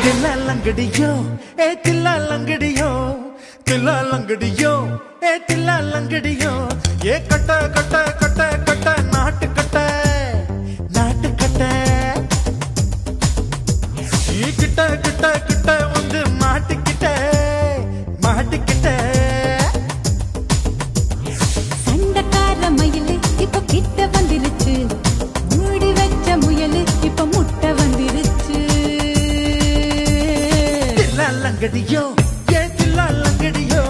தில்லா லங்கடியோ ஏ தில்லா லங்கடியோ தில்லா லங்கடியோ ஏ தில்லா லங்கடியோ ஏ கட்ட கட்ட கட்ட கட்ட நாட்டு கட்ட நாட்டு கட்ட ஈ கிட்ட கிட்ட கிட்ட வந்து மாட்டிக்கிட்ட மாட்டிக்கிட்ட சண்டக்கார மயிலு இப்ப கிட்ட வந்துருச்சு மூடி வச்ச முயலு இப்ப முட்டை வந்துருச்சு தில்லா லங்கடியோ ஏ தில்லா லங்கடியோ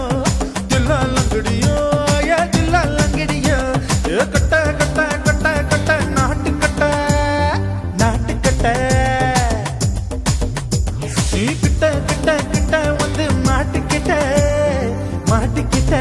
தில்லா லங்கடியோ ஏ தில்லா லங்கடியோ ஏ கட்ட கட்ட கட்ட கட்ட நாட்டு கட்ட நாட்டு கட்ட நீ கிட்ட கிட்ட கிட்ட வந்து மாட்டிக்கிட்ட மாட்டிக்கிட்ட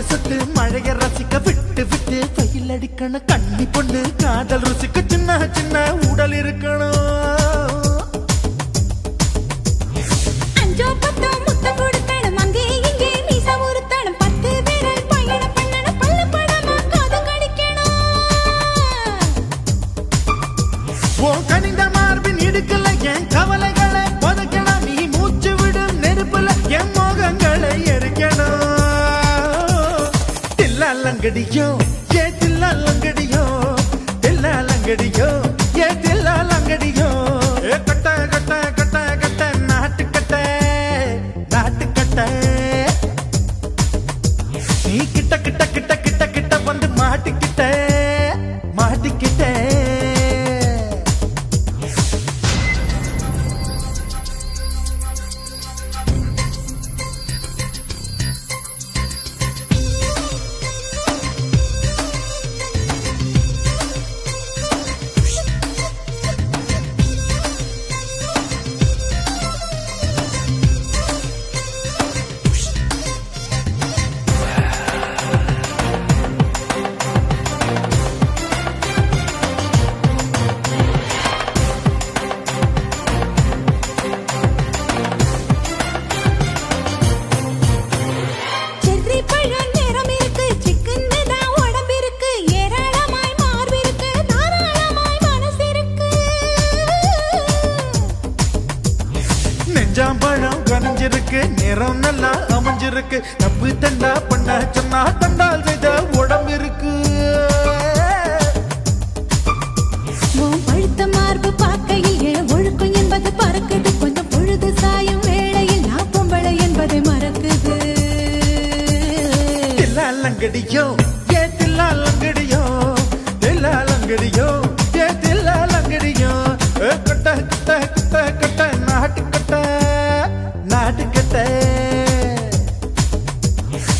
சொட்டு மழைய ரசிக்க விட்டு விட்டு பயில் அடிக்கணும் கண்ணி பொண்ணு காதல் ருசிக்க சின்ன சின்ன உடல் இருக்கணும் அஞ்சோ பத்தோ முத்த கொடுத்தணும் அங்கே இங்கே மீச உறுத்தணும் 10 விரல் பயணம் பண்ணணும் பல்லு படமா காது கடிக்கணும் ஓ கனிந்த மார்பின் இடுக்கல என் கவலைகளை பதுக்கணும் நீ மூச்சு விடும் நெருப்புல என் மோகங்களை எரிக்கணும் தில்லா லங்கடியோ ஏ தில்லா லங்கடியோ தில்லா லங்கடியோ ஏ தில்லா லங்கடியோ ஏ கட்ட கட்ட கட்ட கட்ட நாட்டு கட்ட நாட்டு கட்ட நீ கிட்ட கிட்ட கிட்ட கிட்ட கிட்ட வந்து மாட்டிக்கிட்ட மாட்டிக்கிட்ட செர்ரி பழம் நிறம் இருக்கு சிக்கன்னு தான் உடம்பு இருக்கு ஏராளமாய் மார்பு இருக்கு தாராளமாய் மனசு இருக்கு நெஞ்சாம்பழம் கனிஞ்சிருக்கு நிறம் நல்லா அமைஞ்சிருக்கு தப்பு தண்டா பண்ண சொன்னா தண்டால் செய்த உடம்பு இருக்கு உன் பழுத்த மார்பு பார்க்கையில் என் ஒழுக்கம் என்பது பறக்குது கொஞ்சம் பொழுது சாயும் வேளையில் நான் பொம்பளை என்பதை மறக்குது தில்லா லங்கடியோ ஏ தில்லா லங்கடியோ தில்லா லங்கடியோ ஏ தில்லா லங்கடியோ ஏ கட்ட கட்ட கட்ட கட்ட நாட்டு கட்ட நாட்டு கட்ட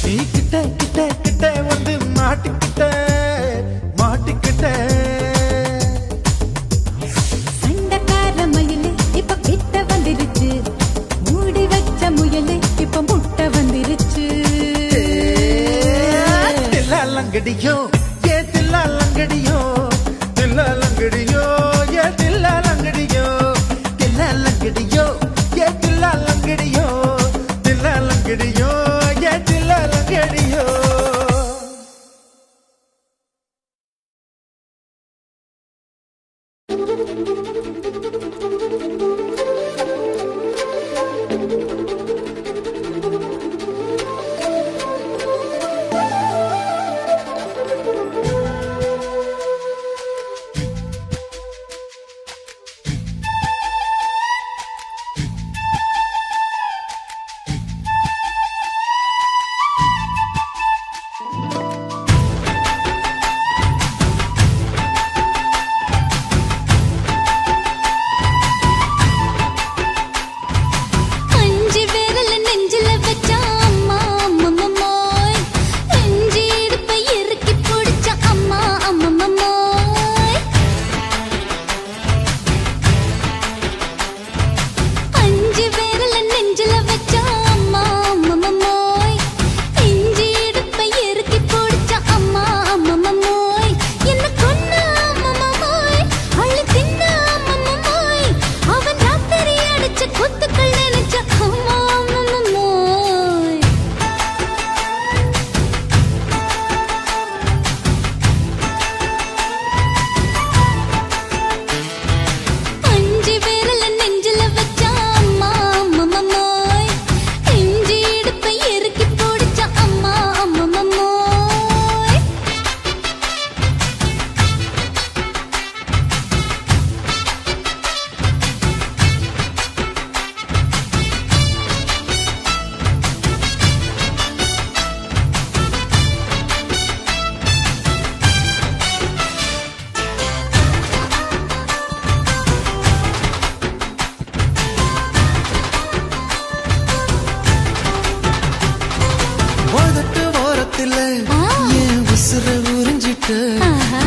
நீ கிட்ட கிட்ட கிட்ட வந்து மாட்டிக்கிட்ட மாட்டிக்கிட்ட சண்டக்கார மயிலு இப்ப கிட்ட வந்துருச்சு மூடி வச்ச முயலு இப்ப முட்டை வந்துருச்சு தில்லா லங்கடியோ ஏ தில்லா லங்கடியோ தில்லா லங்கடியோ ஏ தில்லா லங்கடியோ தில்லா லங்கடியோ ஏ தில்லா லங்கடியோ தில்லா லங்கடியோ ஏ தில்லா லங்கடியோ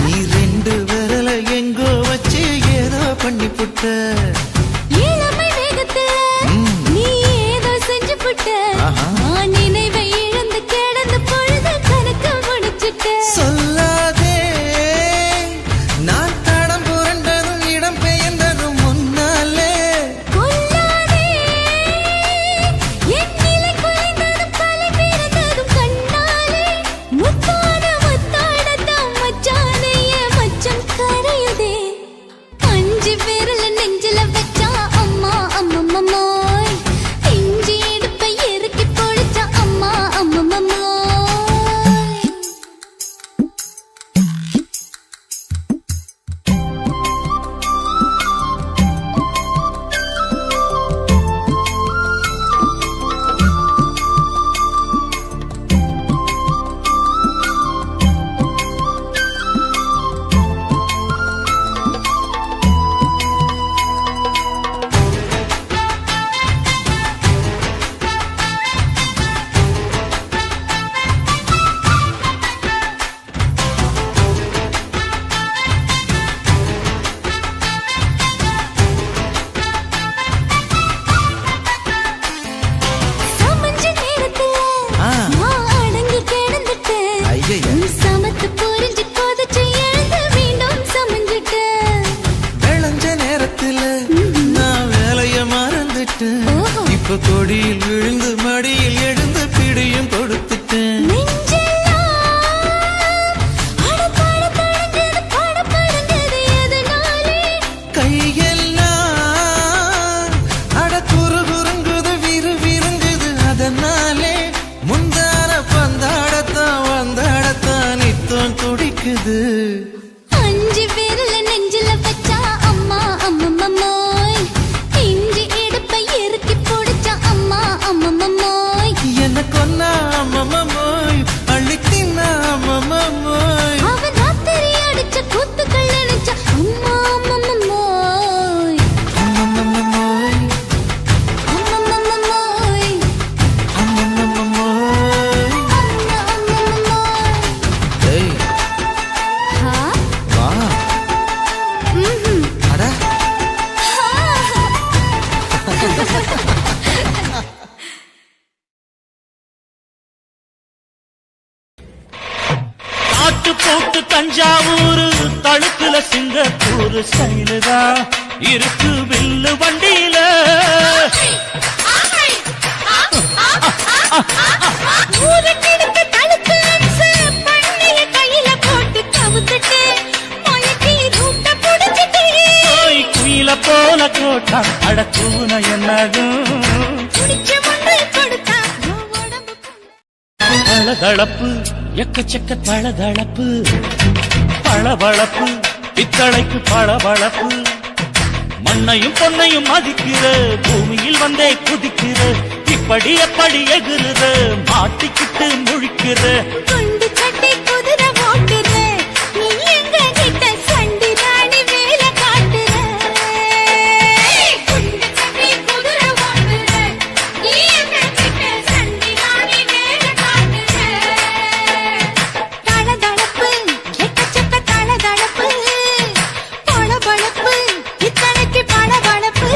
நீ ரெண்டு விரல எங்கோ வச்சு ஏதோ பண்ணி புட்ட இளமை வேகத்துல நீ ஏதோ செஞ்சு புட்ட நான் நினைவை இழந்து கிடந்து பொழுது கணக்கு முடிச்சுட்ட சொல்லாதே நான் தடம் புரண்டதும் இடம் பெயர்ந்ததும் முன்னாலே கொல்லாதே என் நிலை குலைந்ததும் தலை பிறந்ததும் கண்ணாலே முத்தான முத்தாடத்தான் மச்சானே என் மச்சம் கரையுதே அஞ்சு விரல நெஞ்சில வச்சா அம்மா அம்மம்மம்மாய் இஞ்சி இடுப்பை இறுக்கி பொழிச்சா அம்மா அம்மம்மம்மாய் சமஞ்ச நேரத்துல நான் அடங்கி கிடந்துட்டேன் ஐயைய. நீ சமத்து புரிஞ்சு கொதிச்சு எழுந்து மீண்டும் சமஞ்சிட்டேன் விளைஞ்ச நேரத்துல நான் வேலைய மறந்துட்டேன் ஓஹோ. இப்ப கொடியில் விழுந்து மடியில் எழுந்து பிடியும் கொடுத்துட்டேன் நெஞ்செல்லாம் அடப்பாட தொடங்குது படபடங்குது எதனாலே கையெல்லாம் அட குறுகுறுங்குது விறுவிறுங்குது அதனாலே முந்தான பந்தாடத்தான் வந்தாடத்தான் நித்தம் துடிக்குது அஞ்சு விரல நெஞ்சில வச்சா அம்மா அம்மம்மம்மாய் இஞ்சி இடுப்பை இறுக்கி பொடிச்சா அம்மா அம்மம்மம்மாய் என்ன கொன்னா அம்மம்மோய் அள்ளித்தின்னா அம்மம்மோய் அவன் ராத்திரி அடிச்ச கூத்துக்கள் நினைச்சா அம்மா அம்மம்மம்மாய் அம்மம்மோய் அம்மம்மம்மாய் அம்மம்மோய் அம்மா அம்மம்மம்மாய் ஏய் ஹா வா ம்ஹும் அட காட்டு போட்டு தஞ்சாவூர் தழுக்குல சிங்கப்பூர் ஸ்டைலுதா இருக்கு வில்லு வண்டியில ஊருக்கெடுத்து தடுத்து அம்சு பண்ணைய கையில போட்டு கவுத்துட்டு மயக்கி ரூட்ட புடிச்சிட்டு போய் குயில போல கோட்டா அடக்கூன என்னதும் குடிச்ச மண்ணை கொடுத்தா உடம்பு பளதளப்பு எக்கச்சக்க தளதளப்பு பளபளப்பு பித்தளைக்கு பளபளப்பு மண்ணையும் பொன்னையும் மதிக்கிற பூமியில் வந்தே குதிக்கிற இப்படி எப்படி எகுறுற மாட்டிக்கிட்டு முழிக்கிற குண்டு சட்டை குதிரை ஓட்டுற நீ எங்க கிட்ட சண்டி ராணி வேலை காட்டுற குண்டு சட்டை குதிரை ஓட்டுற நீ எங்க கிட்ட சண்டி ராணி வேலை காட்டுற தளதளப்பு எக்கச்சக்க தளதளப்பு பளபளப்பு இத்தனைக்கு பளபளப்பு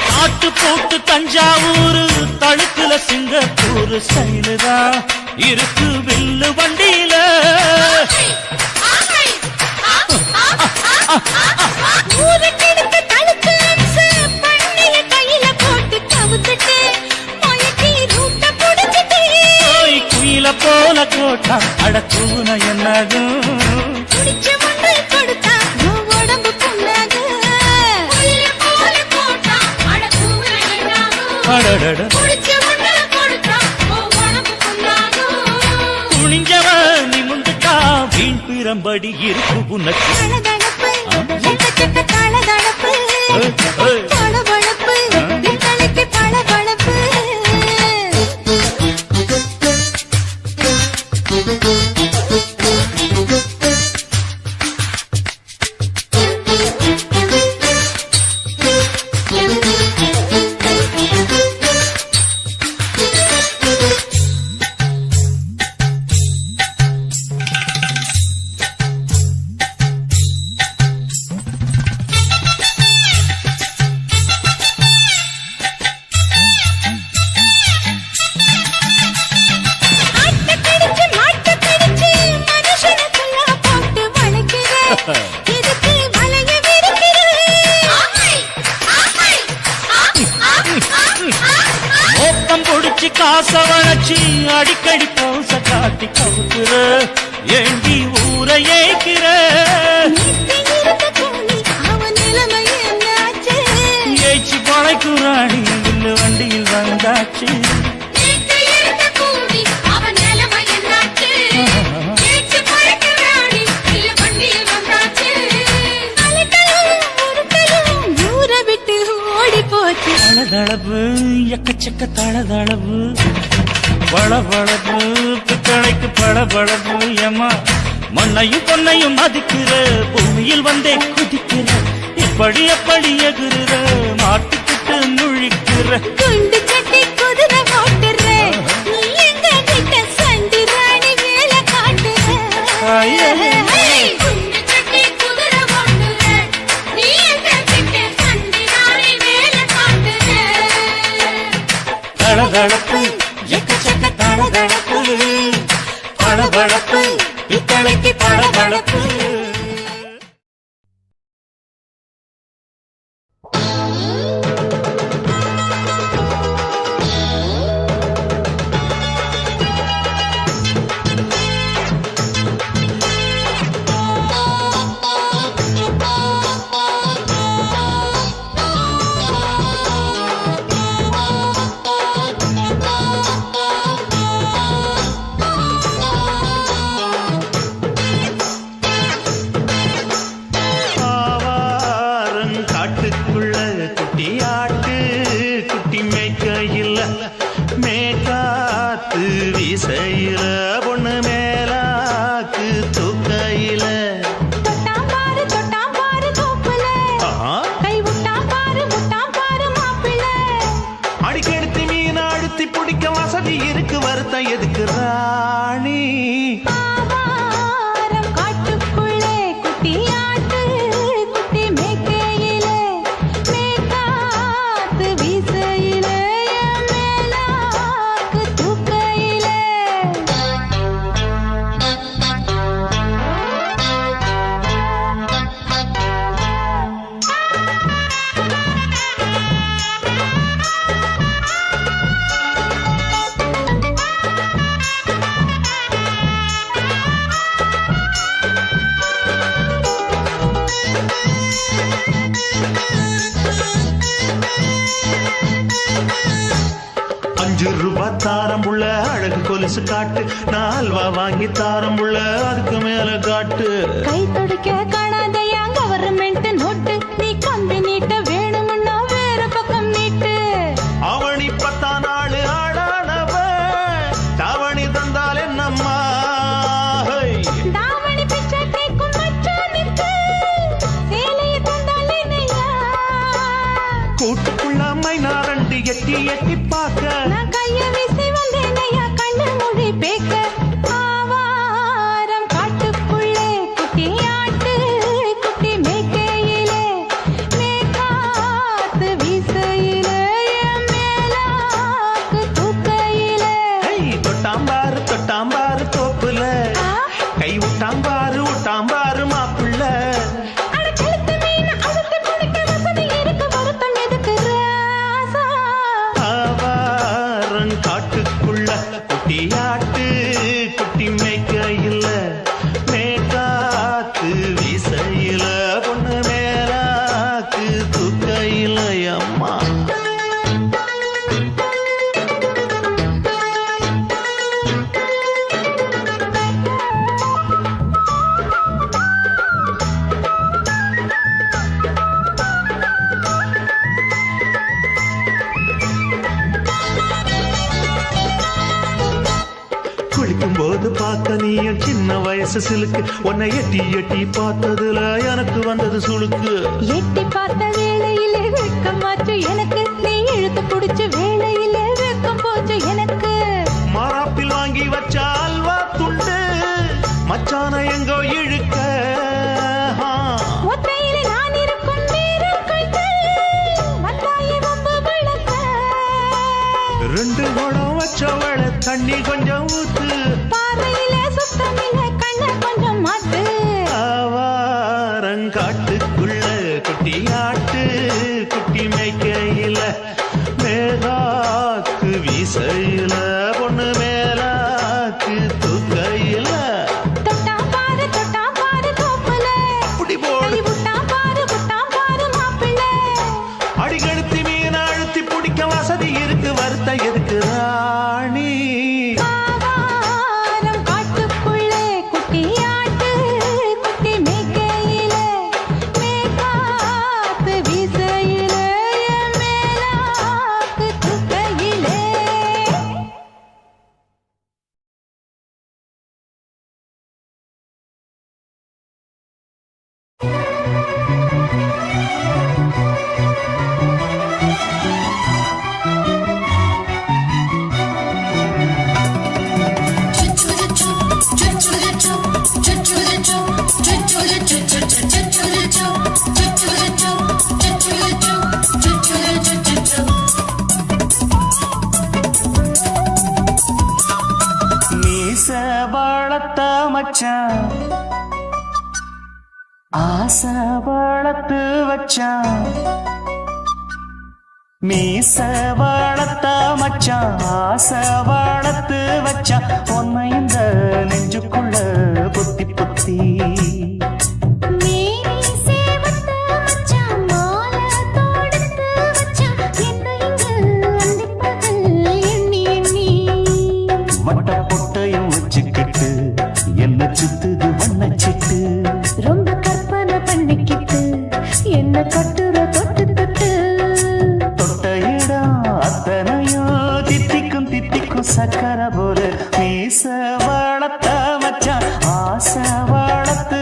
காட்டு போட்டு தஞ்சாவூர் தழுக்குல சிங்கப்பூர் ஸ்டைலுதா இருக்கு வில்லு வண்டியில ஊருக்கெடுத்து தடுத்து அம்சு பண்ணைய கையில போட்டு கவுத்துட்டு மயக்கி ரூட்ட புடிச்சிட்டு போய் குயில போல கோட்டா அடக்கூன என்னதும் குடிச்ச மண்ணை கொடுத்தா உடம்பு புண்ணாக போல போட்டா அடக்கூற என்னாகும் அடடட குடிச்ச மண்ணை கொடுத்தா உடம்பு புண்ணாக துணிஞ்சவ நிமிந்துட்டா வீண் பிரம்படி இருக்கு உனக்கு தளதளப்பு எக்கச்சக்க தளதளப்பு பளபளப்பு பித்தளைக்கு பளபளப்பு காச வளச்சி அடிக்கடி பௌச காட்டி கவுக்குற ஏண்டி ஊரை ஏய்க்கிற ஏய்ச்சி பழைக்குறாடி இல்ல வண்டியில் வந்தாச்சு தளதளவு எக்கச்சக்க தளதளவு பளபளப்பு பித்தளைக்கு பளபளப்பு ஏமா மண்ணையும் பொன்னையும் மதிக்கிற பூமியில் வந்தே குதிக்கிற இப்படி எப்படி எகுற மாட்டுக்கிட்டு முழிக்கிற குண்டு கட்டி குதிரை ஓட்டுற நீ எங்க கிட்ட சண்டி ராணி வேலை காட்டுற தளதளப்பு எக்கச்சக்க தளதளப்பு பளபளப்பு பித்தளைக்கு பளபளப்பு தாரம்புள்ள அழகு கொலுசு காட்டு நால்வா வாங்கி தாரம்புள்ள அதுக்கு மேல காட்டு கை துடிக்க காணாதையா கவர்மெண்ட் நோட்டு நீ கம்பி நீட்ட வேணும்னா வேற பக்கம் நீட்டு அவனி 10 நாள் ஆடானவ தாவணி தந்தால் என்னம்மா தாவணி பிச்சை கேக்கும் மச்சானுக்கு சேலையை தந்தால் என்னையா கூட்டுக்குள்ள மைனாரண்டி எட்டி எட்டி பார்க்க நான் கைய வீசி வந்தேனையா கண்ணு மொழி பேக்க ஆவாரம் காட்டுக்குள்ளே குட்டியாட்டு மீச சிலுக்கு உன்னை எட்டி எட்டி பார்த்ததுல எனக்கு வந்தது சுளுக்கு எட்டி பார்த்த வேளையிலே வெட்கமாச்சு எனக்கு நீ இழுத்து பிடிச்ச வேளையிலே வெட்கம் போச்சு எனக்கு மாறாப்பில் வாங்கி வச்ச அல்வா துண்டு மச்சான எங்கோ இழுக்க ஒத்தையிலே நான் இருக்கும் நேரம் கழித்து வந்தாயே வம்பு விளக்க ரெண்டு குடம் வச்சவள தண்ணி கொஞ்சம் ஊத்து பார்வையிலே சுத்தமில்லை கண்ண கொஞ்சம் மாத்து ஆவாரங்காட்டுக்குள்ள குட்டியாட்டு குட்டி மேய்க்கையில மேலாக்கு வீசையில பொண்ணு மேலாக்கு தூக்கையில தொட்டா பாரு தோப்புல புடி போடு விட்டா பாரு மாப்பிள்ளை அடிகழுத்தி மீன் அழுத்தி பிடிக்க வசதி இருக்கு வருத்த எதுக்கு ராணி ஆவாரம் காட்டுக்குள்ளே குட்டியாட்டு குட்டி மேய்க்கையிலே மேற்காத்து வீசையிலே என் மேலாக்கு தூக்கையிலே மீச வளர்த்த மச்சான் ஆசை வளர்த்து வச்சான் மீச வளர்த்த மச்சான் ஆசை வளர்த்து வச்சான் உன்னை இந்த நெஞ்சுக்குள்ள புத்தி புத்தி மேரி சேவத்த மச்சான் மாலை தொடுத்து வச்சான் என்ன இங்கு அந்திப்பகல் எண்ணி எண்ணி வட்ட பொட்டையும் வச்சுக்கிட்டு என்ன சுத்துது வண்ணச்சிட்டு ரொம்ப கற்பனை பண்ணிக்கிட்டு என்ன கட்டுற தொட்டு தொட்டு தொட்ட இடம் அத்தனையும் தித்திக்கும் தித்திக்கும் சக்கரை போல மீச வளர்த்த மச்சான் ஆசை வளர்த்து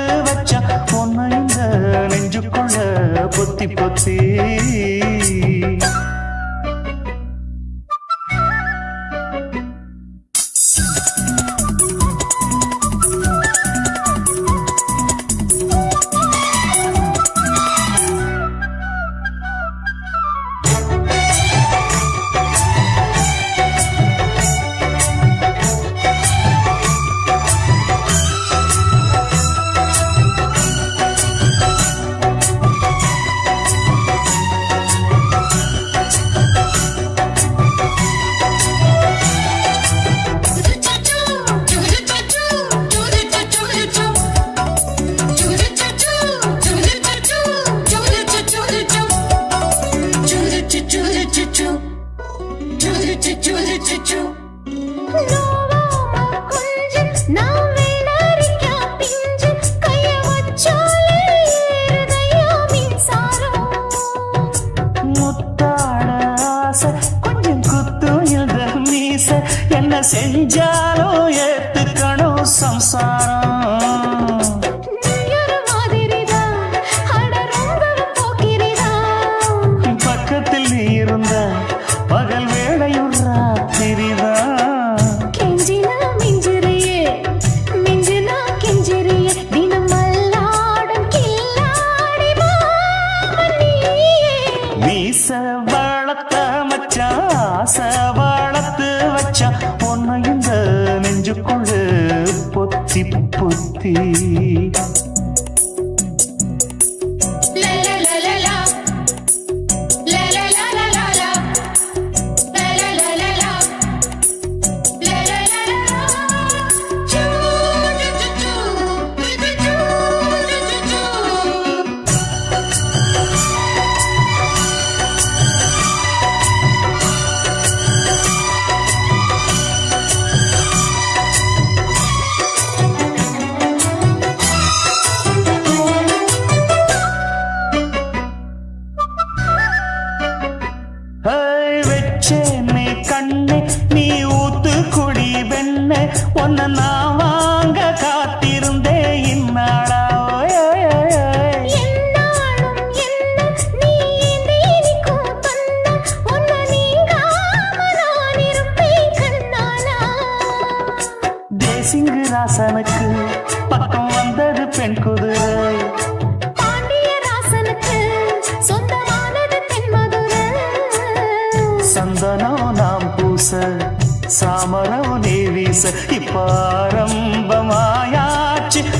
இப்பாரம்பமாயாச்சு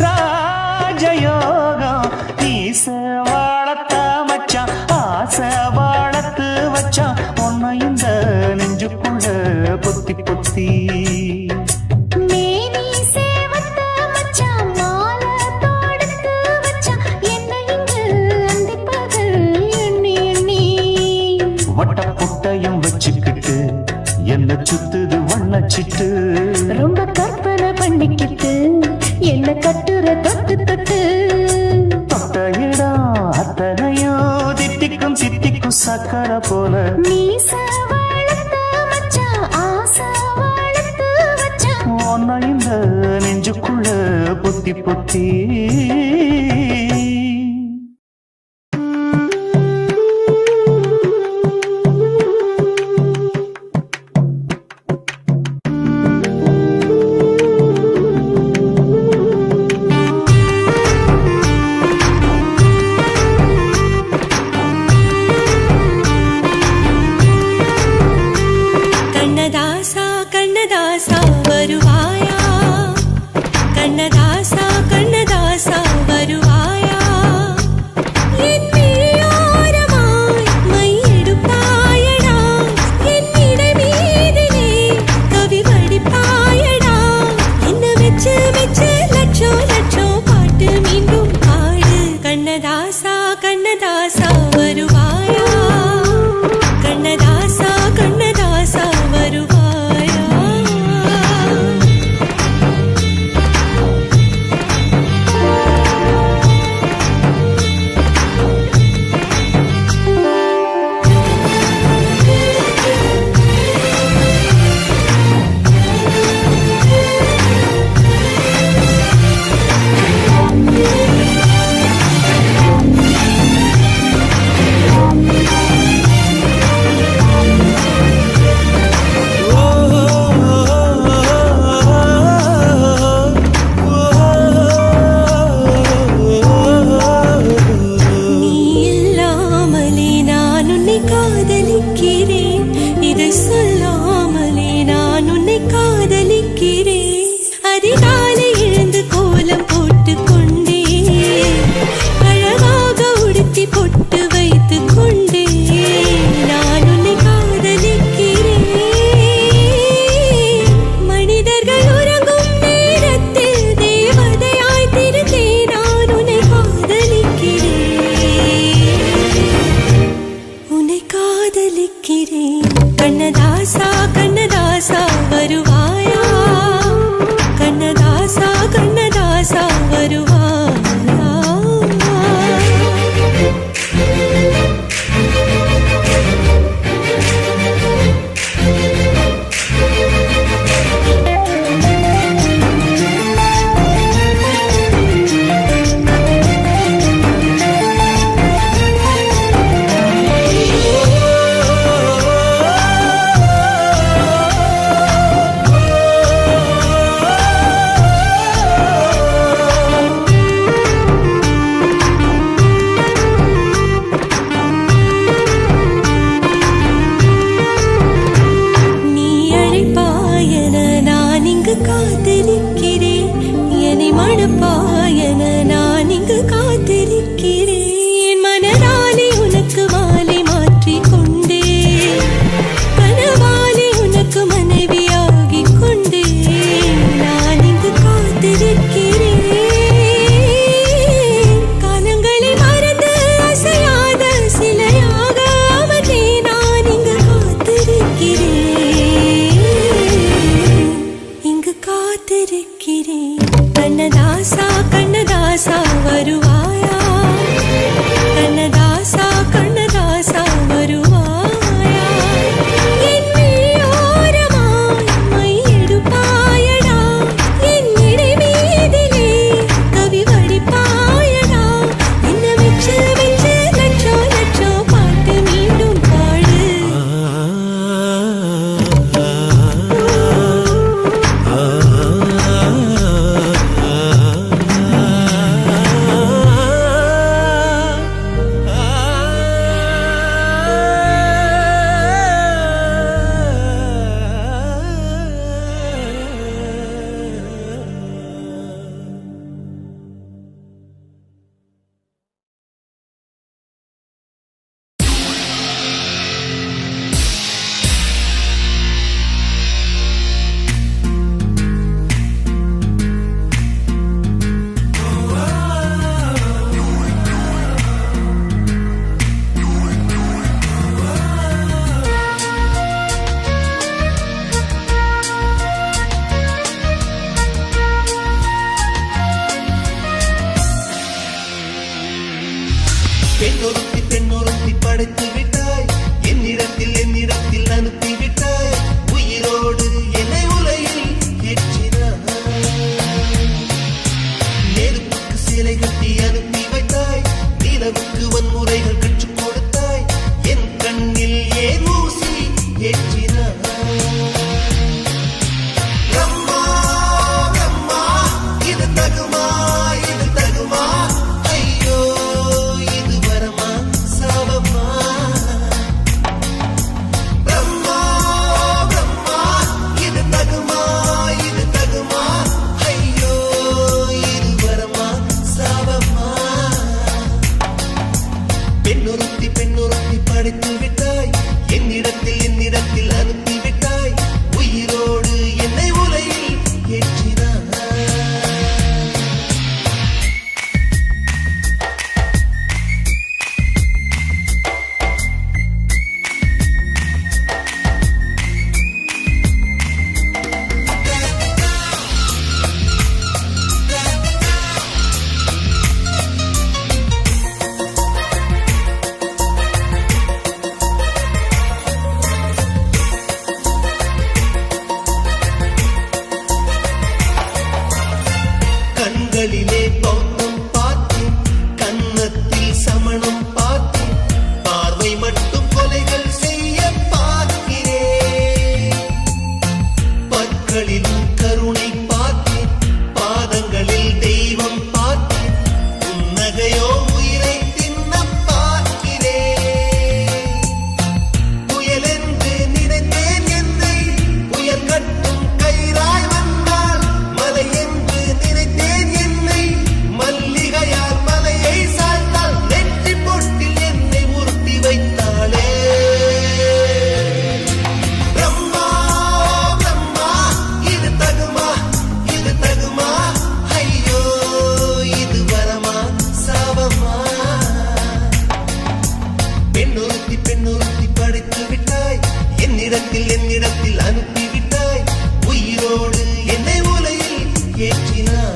ராஜயோகம் ஈச வாழத்த மச்சான் ஆசை வாழத்து வச்சான் உன்னை இந்த நெஞ்சுக்குள்ள பொத்தி பொத்தி மேனி சேவத்த மச்சான் மாலை தொடுத்து வச்சான் என்னை இங்கு அந்திப்பகல் எண்ணி எண்ணி வட்ட புட்டையும் வச்சுக்கிட்டு என்ன சுத்துது வண்ணச்சிட்டு ரொம்ப கற்பனை பண்ணிக்கிட்டு என்ன கட்டுற தொட்டு தொட்டு தொட்ட இடம் அத்தனையோ தித்திக்கும் தித்திக்கும் சக்கரை போல மீச வளர்த்த மச்சான் ஆசை வளர்த்து வச்சான் உன்னை இந்த நெஞ்சுக்குள்ள பொத்தி பொத்தி கண்ணதாசா கண்ணதாசா வருவாயா கண்ணதாசா கண்ணதாசா வருவாயா என் விழியோரமாய் மையெடுப்பாயடா என்னிட மீதிலே கவி வடிப்பாயடா என்ன வெச்சு வெச்சு லட்சம் லட்சம் பாட்டு மீண்டும் பாடு கண்ணதாசா கண்ணதாசா வருவாயா கண்ணதாசா கண்ணதாசா வருவாயா பெண்ணொருத்தி படைத்து விட்டாய் என்னிடத்தில் அனுப்பிவிட்டாய் உயிரோடு என்னை உலையில் ஏற்றினாய் நெருப்புக்கு சிலை கட்டி அனுப்பி வைத்தாய் நிலவுக்கு வன்முறைகள் கற்றுக் கொடுத்தாய் என் கண்ணில் ஏன் ஊசி ஏற்றினாய் பிரம்மா பிரம்மா இது தகுமா ஐயோ இது வரமா சாபமா பிரம்மா பிரம்மா இது தகுமா ஐயோ இது வரமா சாபமா பெண்ணொருத்தி படைத்து விட்டாய் என்னிடத்தில் அனுப்பி விட்டாய் உயிரோடு என்னை உலையில் ஏற்றினாய் கண்களிலே பௌத்தம் பார்த்தேன் கன்னத்தில் சமணம் பார்த்தேன் பார்வை மட்டும் கொலைகள் செய்ய பார்க்கிறேன் பற்களிலும் கருணை பார்த்தேன் பாதங்களில் தெய்வம் பார்த்தேன் புன்னகையோ உயிரை தின்ன பார்க்கிறேன் புயலென்று நினைத்தேன் என்னை புயல் கட்டும் கயிறாய் வந்தால் மலை என்று நினைத்தேன் என்னை மல்லிகையால் மலையை சாய்த்தால் நெற்றி பொட்டில் என்னை உருட்டி வைத்தாளே பிரம்மா பிரம்மா இது தகுமா ஐயோ இது வரமா சாபமா பெண்ணொருத்தி படைத்து விட்டாய் என்னிடத்தில் அனுப்பி விட்டாய் உயிரோடு என்னை உலையில் ஏற்றினாய்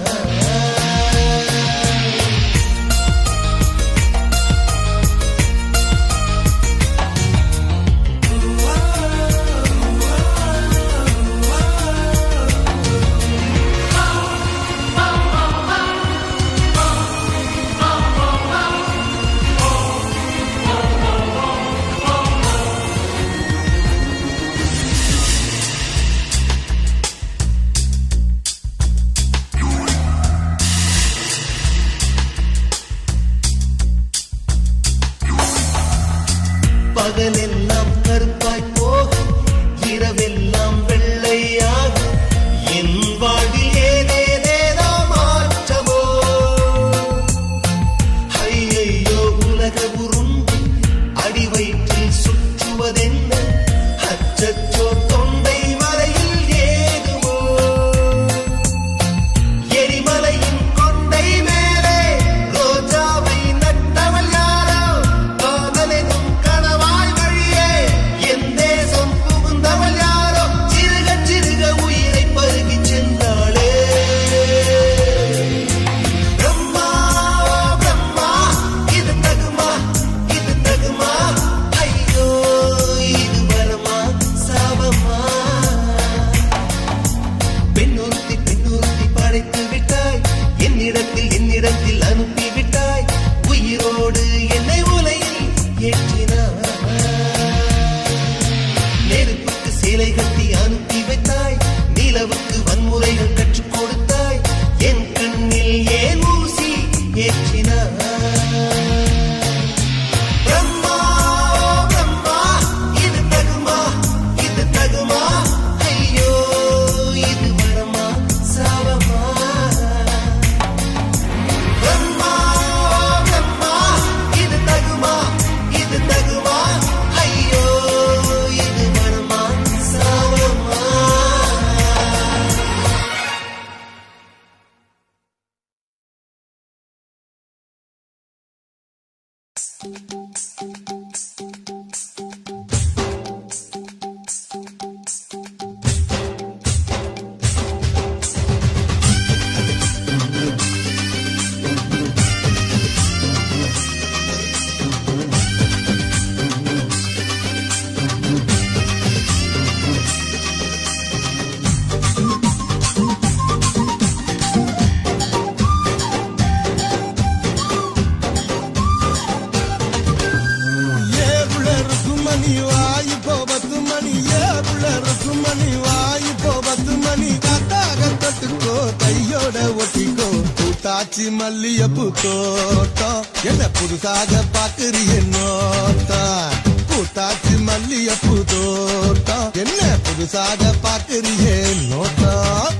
பகலெல்லாம் கருப்பாய் போக இரவெல்லாம் வெள்ளையாக என் வாழ்வில் ஏதேதேதோ மாற்றமோ ஐயையோ உலக உருண்டு அடி வயிற்றில் சுற்றுவதென்ன அச்சச்சோ தொண்டை மலையில் ஏதுமோ எரிமலையின் கொண்டை மேலே ரோஜாவை நட்டவள் யாரோ காதலெனும் கணவாய் வழியே என் தேசம் புகுந்தவள் யாரோ சிறுக உயிரை பருகிச் சென்றாளே பிரம்மா பிரம்மா இது தகுமா ஐயோ இது வரமா சாபமா பெண்ணொருத்தி படைத்து விட்டாய் என்னிடத்தில் அனுப்பி விட்டாய் உயிரோடு என்னை உலையில் ஏற்றினாய் நெருப்புக்கு சிலை கட்டி அனுப்பி வைத்தாய் நிலவுக்கு வன்முறைகள் கற்றுக் கொடுத்தாய் என் கண்ணில் ஏன் ஊசி ஏற்றினாய் பிரம்மா பிரம்மா இது தகுமா ஐயோ இது வரமா சாபமா பிரம்மா பிரம்மா இது தகுமா ஐயோ இது வரமா சாபமா மணி வாய் இப்போ 10 மணி ஏப்புல ருக்குமணி வாய் இப்போ 10 மணி காத்தாக தொட்டுக்கோ கையோட ஒட்டிக்கோ கூட்டாச்சி மல்லியப்பூ தோட்டம் என்ன புதுசாக பாக்குறிய நோட்டம் கூட்டாச்சி மல்லியப்பூ தோட்டம் என்ன புதுசாக பாக்குறிய நோட்டம்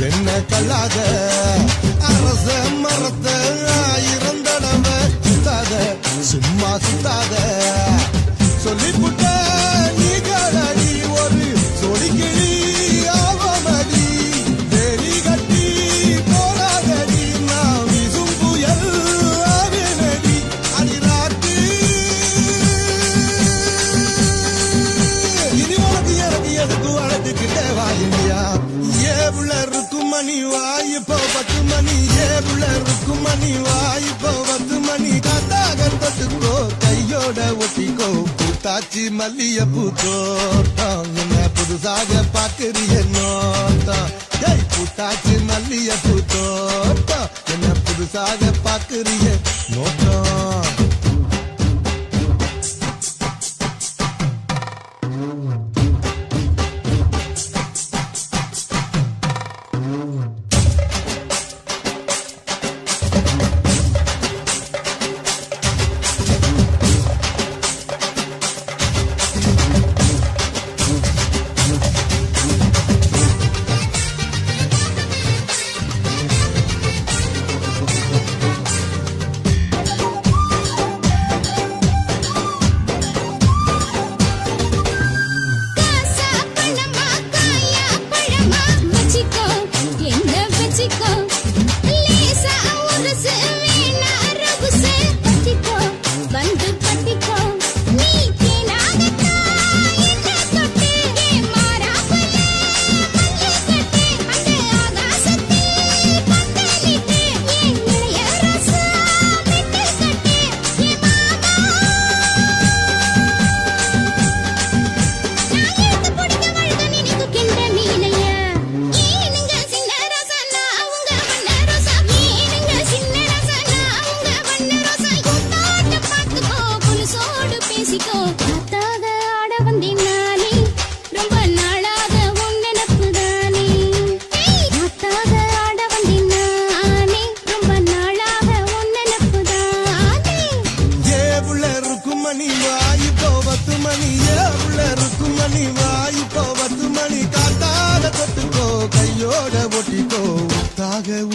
என்ன கல்லாத அரச மரத்தை 1000 தடவை சுத்தாத சும்மா சுத்தாத சொல்லிப்புட்ட நீ காலடி ஒரு சொடிக்கிளி ஆவமடி தேடி கட்டி போராதடி நான் வீசும் புயல் ஆவினடி அடிராட்டி இனி உனக்கு எனக்கு எதுக்கு வளர்த்துக்கிட்டே வாயியா ஏவுல ருக்குமணி வாய் இப்போ 10 மணி ஏவுல ருக்குமணி வாய் இப்போ 10 மணி காத்தாக தொட்டுக்கோ கையோட ஒட்டிக்கோ கூட்டாச்சி மல்லியப்பூ தோட்டம் என்ன புதுசாக பாக்குறிய நோட்டம் கூட்டாச்சி மல்லியப்பூ தோட்டம் என்ன புதுசாக பாக்குறிய நோட்டம்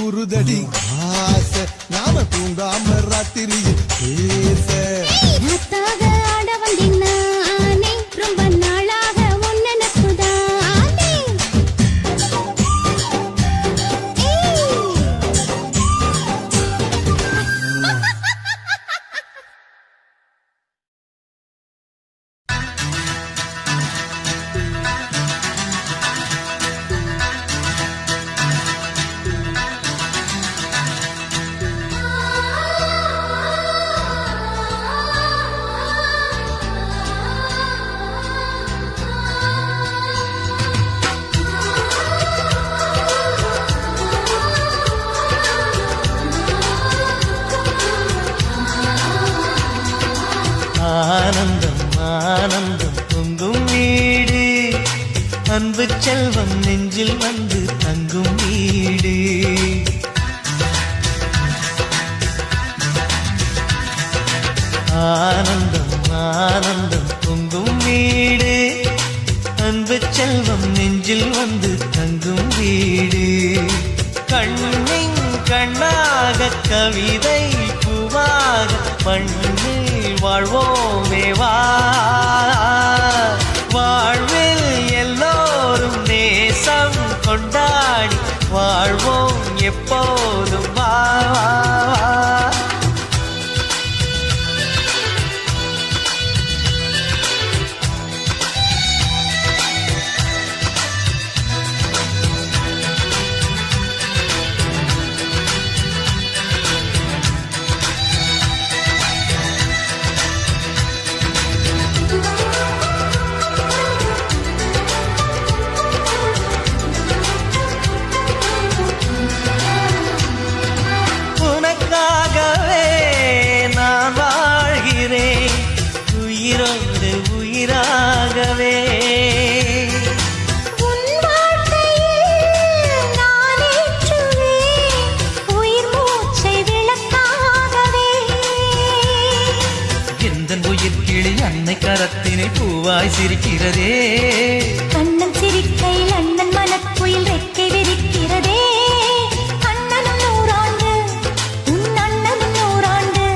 உருதடி ஆசை நாம தூங்காம ராத்திரியில் பேச ஆட வந்தினானே ரொம்ப நாளாக உன்னனப்புதானே ஆனந்தம் ஆனந்தம் பொங்கும் வீடு அன்பு செல்வம் நெஞ்சில் வந்து தங்கும் வீடு ஆனந்தம் ஆனந்தம் பொங்கும் வீடு அன்பு செல்வம் நெஞ்சில் வந்து தங்கும் வீடு கவிதை பூவாக மண்ணில் வாழ்வோமே வா வாழ்வில் எல்லோரும் நேசம் கொண்டாடி வாழ்வோம் எப்போதும் வா உயிராகவே உன் வாழ்க்கையில் நான் ஏற்றுவேன் உயிர் மூச்சை விளக்காகவே எந்தன் உயிர் கிளி அன்னை கரத்தினை பூவாய் சிரிக்கிறதே கண்ணன் சிரிக்கையில் அண்ணன் மனக்குயில் ரெக்கை விரிக்கிறதே அண்ணனும் நூறாண்டு உன் அண்ணனும் நூறாண்டு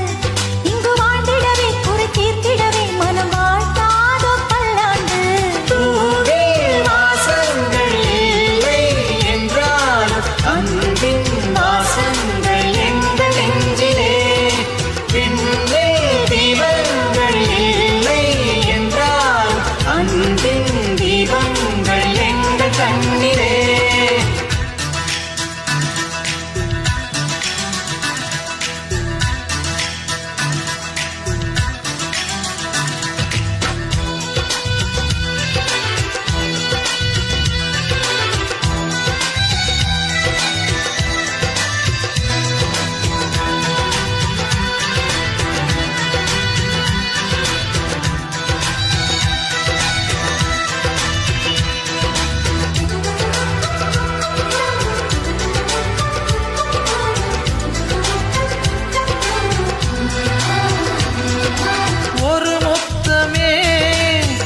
இங்கு வாழ்ந்திடவே குறை தீர்த்திடவே மனம் வாழ்த்தாதோ பல்லாண்டு பூவில் வாசங்கள் இல்லை என்றாலும் அன்பின் வாசங்கள் எங்கள் நெஞ்சிலே விண்ணே தீபங்கள் இல்லை என்றாலும் அன்பின் தீபங்கள் எங்கள் கண்ணிலே ஒரு முத்தமே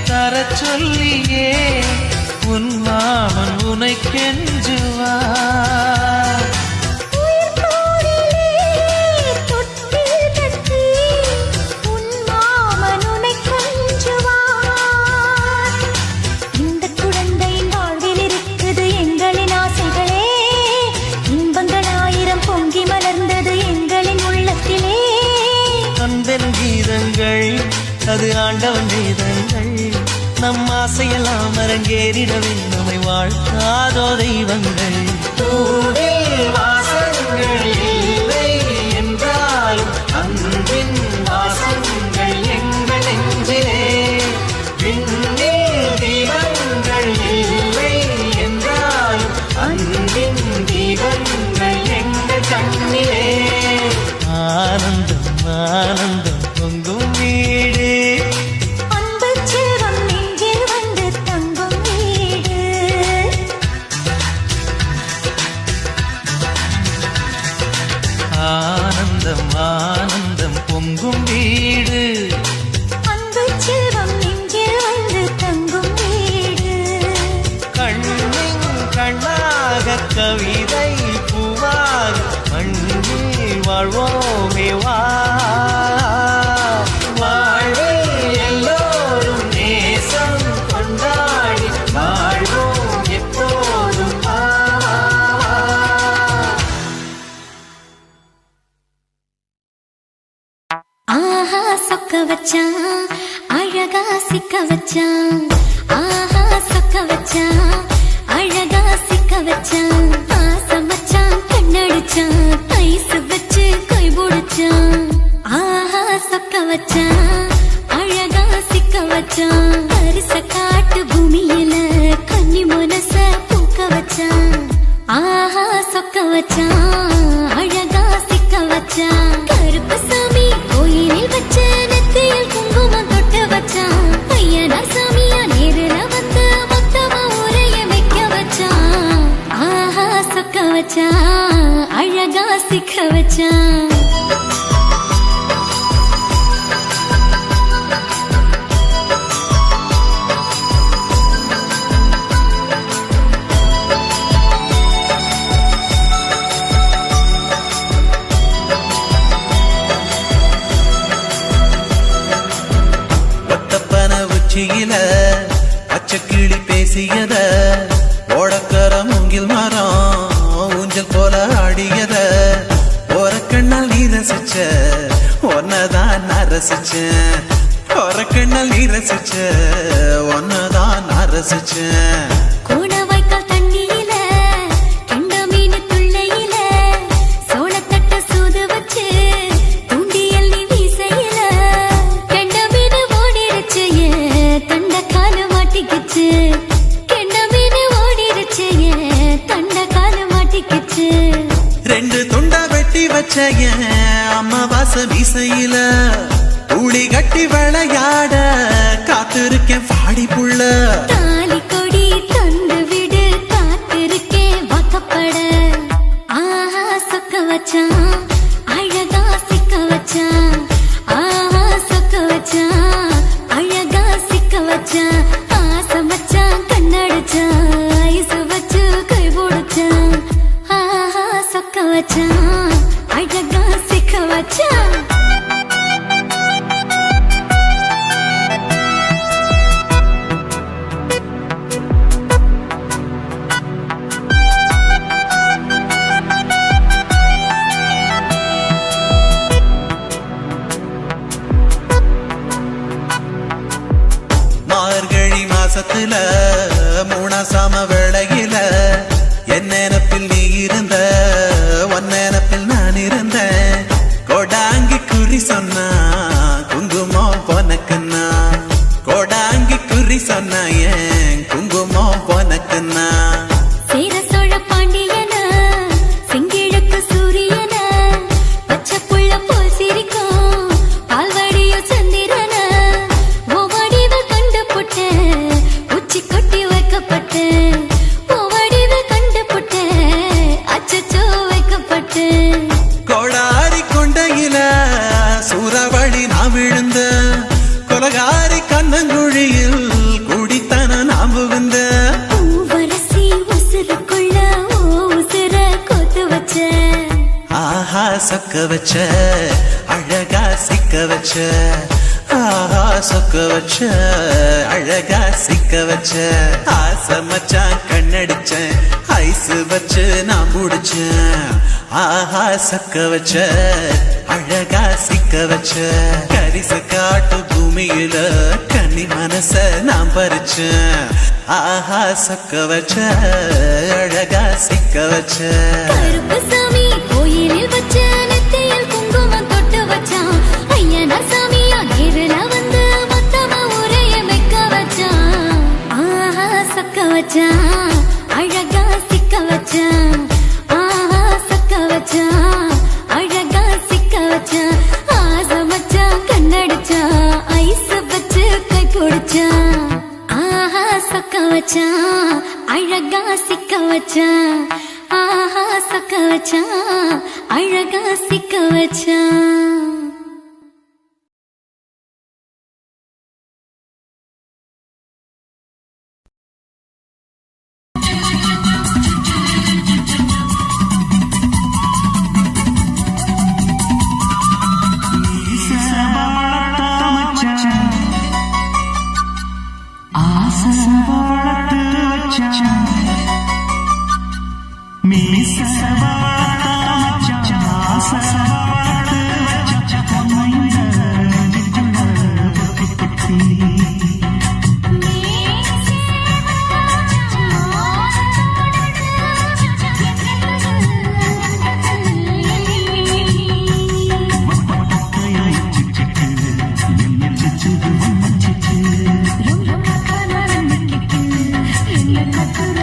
தரச் சொல்லியே உன் மாமன் உனை கெஞ்சுவார் உயிர் போரிலே தொட்டில் கட்டி உன் மாமன் உன்னை கொஞ்சுவார் இந்த குழந்தையின் வாழ்வில் இருக்குது எங்களின் ஆசைகளே இன்பங்கள் ஆயிரம் பொங்கி மலர்ந்தது எங்களின் உள்ளத்திலே கந்தன் கீதங்கள் அது ஆண்டவன் வேதங்கள் நம் ஆசையெல்லாம் அரங்கேறிடவே நம்மை வாழ்த்தாதோ தெய்வங்கள் பூவில் வாசங்கள் இல்லை என்றாலும் அன்பின் வாசங்கள் எங்கள் நெஞ்சிலே விண்ணில் தீபங்கள் இல்லை என்றாலும் அன்பின் தீபங்கள் எங்கள் கண்ணிலே ஆனந்தம் ஆனந்தம் பொங்கும் வீடு அன்பு செல்வம் நெஞ்சில் வந்து தங்கும் வீடு ஆனந்தம் ஆனந்தம் பொங்கும் வீடு அன்பு செல்வம் நெஞ்சில் வந்து தங்கும் வீடு கண்ணின் கண்ணாக கவிதை பூவாக மண்ணில் வாழ்வோமே வா வாழ்வில் எல்லோரும் நேசம் கொண்டாடி வாழ்வோம் எப்போதும் வா ஆஹா சொக்க வச்சான் அழகா சிக்க வச்சான் ஆஹா சொக்க வச்சான் அழகா சிக்க வச்சான் ஆசை மச்சான் கண்ணடிச்சான் ஐஸ் வச்சு கை பிடிச்சான் ஆஹா சொக்க வச்சான் அழகா சிக்க வச்சான் அரிச காட்டு பூமியில கன்னி மனச பூக்க வச்சான் ஆஹா சொக்க வச்சான் அழகா சிக்க வச்சான் கருப்பு சாமி கோயிலில் வச்ச நெத்தியில் குங்குமம் தொட்டு வச்சான் பையனா சாமியா நேரில் வந்து மொத்தமா உரைய வைக்க வச்சான் ஆஹா சொக்க வச்சான் அழகா சிக்க வச்சான் பச்சை கிளி பேசியத ஓடக்கர மூங்கில் மரம் ஊஞ்சல் போல ஆடியத ஒரு கண்ணால் நீ ரசிச்ச ஒன்னதான் நான் ரசிச்சேன் ஒரு கண்ணால் நீ ரசிச்ச ஒன்னதான் நான் ரசிச்சேன் கோணவாய்க்கால் தண்ணியில கெண்ட மீன் துள்ளையில சோளத்தட்ட சூது வச்சு தூண்டியல் நீ வீசையில கெண்ட மீன் ஓடிருச்சு தண்ட கால மாட்டிக்கிச்சு கெண்ட மீன் ஓடிருச்சு தண்ட கால மாட்டிக்கிச்சு ரெண்டு துண்டா வெட்டி வச்ச அம்மா வாச வீசையில ஊழி கட்டி விளையாட காத்திருக்கேன் பாடி புள்ள தாலி கொடி தந்து விடு காத்திருக்கேன் வாக்கப்பட ஆஹா சொக்க வச்சான் அழகா சிக்க வச்சான் ஆஹா சொக்க வச்சான் அழகா சிக்க வச்சான் ஆசை வச்சான் கண்ணடிச்சான் ஐசு வச்சு கை போடுச்சான் ஆஹா சொக்க வச்சான் அழகா சிக்க வச்சான் மார்கழி மாசத்துல மூணாசாம வேளையில என் நினப்பில் நீ இருந்த உன் நினப்பில் நான் இருந்தேன் கோடாங்கி குறி சொன்னா குங்குமம் பொனக்குன்னா கோடாங்கி குறி சொன்னா ஏன் குங்குமம் பொனக்குன்னா சேர சோழ பாண்டியன செங்கிழக்கு சூரியன பச்சை புள்ள போல் சிரிக்கும் பால்வடியோ சந்திரன ஓவடிவ கண்டு புட்ட உச்சி கொட்டி வைக்கப்பட்டு ஓவடிவ கண்டு புட்ட அச்சச்சோ வைக்கப்பட்டு கோடாரி கொண்டையில சூறாவளி நான் விழுந்த கொலகாரி கண்ணங்குழியில் குடித்தன நான் புகுந்த பூவரசி உசுருக்குள்ள உசுர கொத்து வச்ச ஆஹா சொக்க வச்ச அழகா சிக்க வச்ச ஆஹா சொக்க வச்ச அழகா சிக்க வச்ச ஆசை மச்சான் கண்ணடிச்சேன் ஐசு வச்சு நான் முடிச்சேன் ஆஹா சொக்க வச்ச அழகா சிக்க வச்ச கரிச காட்டு பூமியில கன்னி மனச நான் பறிச்சேன் ஆஹா சொக்க வச்ச அழகா சிக்க வச்ச கருப்பு சாமி கோயிலில் வச்ச நெத்தியில் குங்குமம் தொட்டு வச்சான் ஐயனா சாமியா நேரில் வந்து மொத்தமா உரைய வைக்க வச்சான் ஆஹா சொக்க வச்சான் அழகா சிக்க வச்சான் ஆஹா சொக்க வச்சான் அழகா சிக்க வச்சான் ஆசை வச்சான் கண்ணடிச்சான் ஐஸ் வச்சு கை பிடிச்சான் ஆஹா சொக்க வச்சான் அழகா சிக்க வச்சான் ஆஹா சொக்க வச்சான் அழகா சிக்க வச்சான் என்ன கத்துற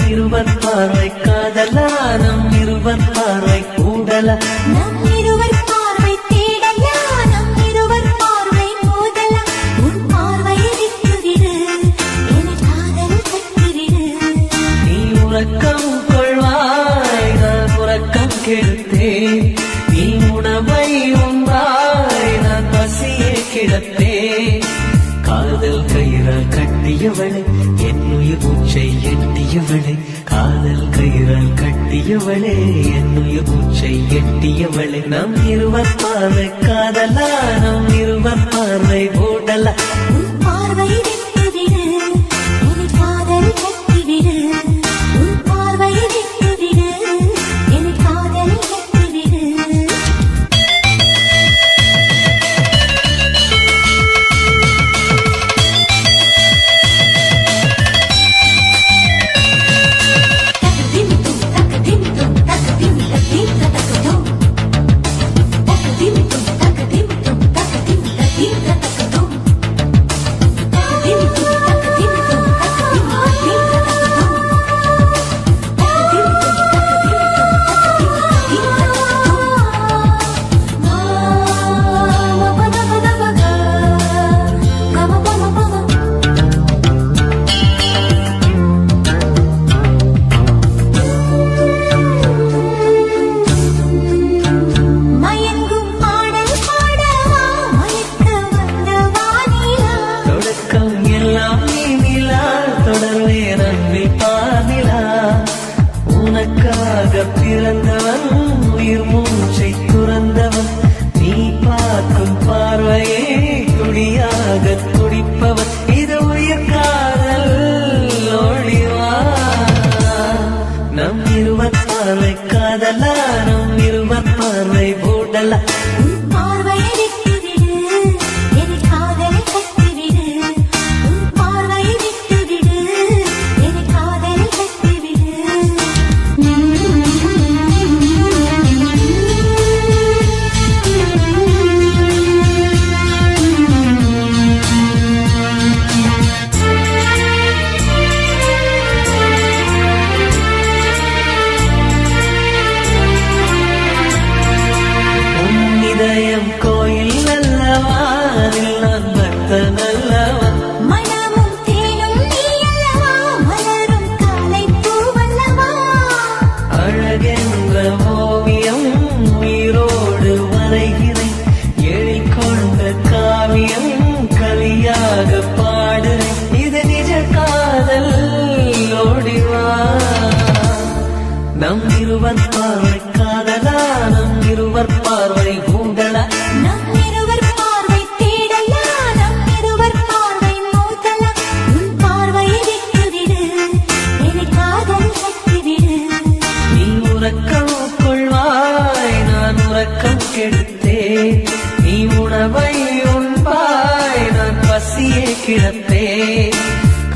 இருவர் பார்வை காதலா நம் இருவர் பார்வை கூடலா நம் இருவர் பார்வை தேடலா நம் இருவர் பார்வை மோதலா உன் பார்வையை விட்டுவிடு என் காதல் கட்டிவிடு நீ உறக்கம் கொள்வாய் நான் உறக்கம் கெடுத்தேன் நீ உணவை உண்டாய் நான் பசியை கிடப்பேன் காதல் கயிறால் கட்டியவளே என் உயிர் மூச்சை எட்டியவளே காதல் கயிறால் கட்டியவளே என் உயிர் மூச்சை எட்டியவளே நம் இருவர் பார்வை காதலா நம் இருவர் பார்வை ஓடலா உன் பார்வையை விட்டுவிடு என் காதல் கட்டிவிடு உன் பார்வையை விட்டுவிடு என் காதல் கட்டிவிடு Thank you. அல்லவா நான் பக்தன் அல்லவா மனமும் தேனும் நீ அல்லவா மலரும் காலை பூவல்லவா அழகென்ற ஓவியம் உயிரோடு வரைகிறேன் எழிற்கொண்ட காவியம் கலியாக பாடுறேன் இது நிஜ காதல் ஓடிவா நம் இருவர் பார்வை காதலா நம் இருவர் பார்வை ஊடலா நம் இருவர் பார்வை தேடலா நம் இருவர் பார்வை மோதலா உன் பார்வையை விட்டுவிடு என்னை காதல் கட்டிவிடு நீ உறக்கம் கொள்வாய் நான் உறக்கம் கெடுத்தேன் நீ உணவை உண்பாய் நான் பசியே கிடப்பேன்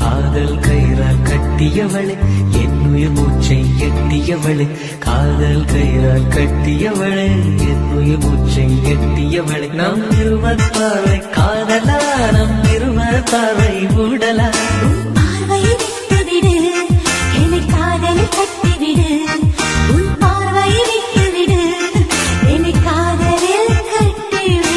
காதல் கயிறால் கட்டியவளே என்னுயிர் மூச்சை எட்டியவளே காதல் கயிறால் கட்டியவளே என்னுயிர் மூச்சை எட்டியவளே நம் இருவர் பார்வை காதலா நம் இருவர் பார்வை ஊடலா உன் பார்வையை விட்டுவிடு என்னை காதல் கட்டிவிடு உன் பார்வையை விட்டுவிடு என்னை காதலில் கட்டிவிடு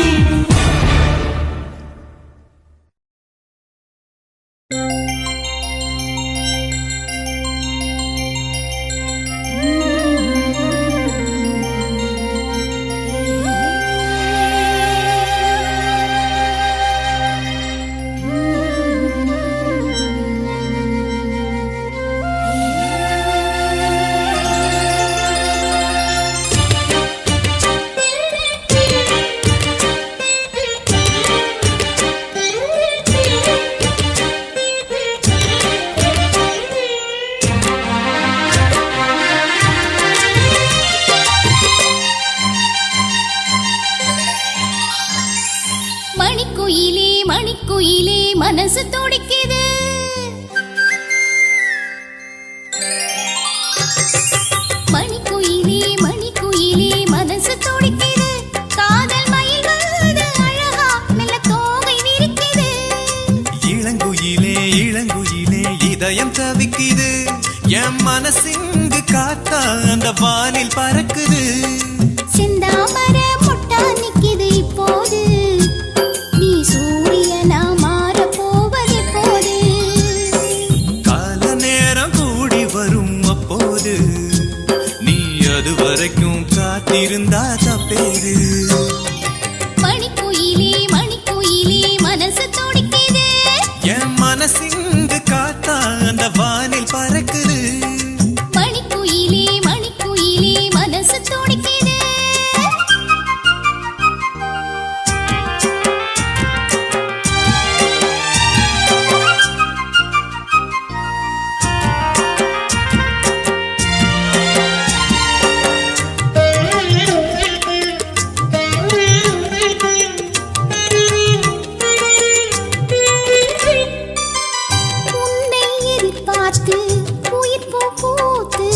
மணிக்குயிலே மணிக்குயிலே மனசு துடிக்குது மணிக்குயிலே மணிக்குயிலே மனசு துடிக்குது காதல் மயில் வந்து அழகா மெல்ல தோகை விரிக்குது இளங்குயிலே இளங்குயிலே இதயம் தவிக்குது என் மனசிங்கு காத்தா அந்த வானில் பறக்குது செந்தாமர முட்டா நிக்குது இப்போது நீ சூரியனா மாற போவது போது கால நேரம் கூடி வரும் அப்போது நீ அது வரைக்கும் காத்திருந்தா தப்பேது மணிக்குயிலே மணிக்குயிலே மனசு துடிக்குது என் மனசிங்கு காத்தா அந்த வானில் பறக்குது மணிக்குயிலே மணிக்குயிலே மனசு துடிக்குது உன்னை எதிர்பார்த்து உயிர் பூ பூத்து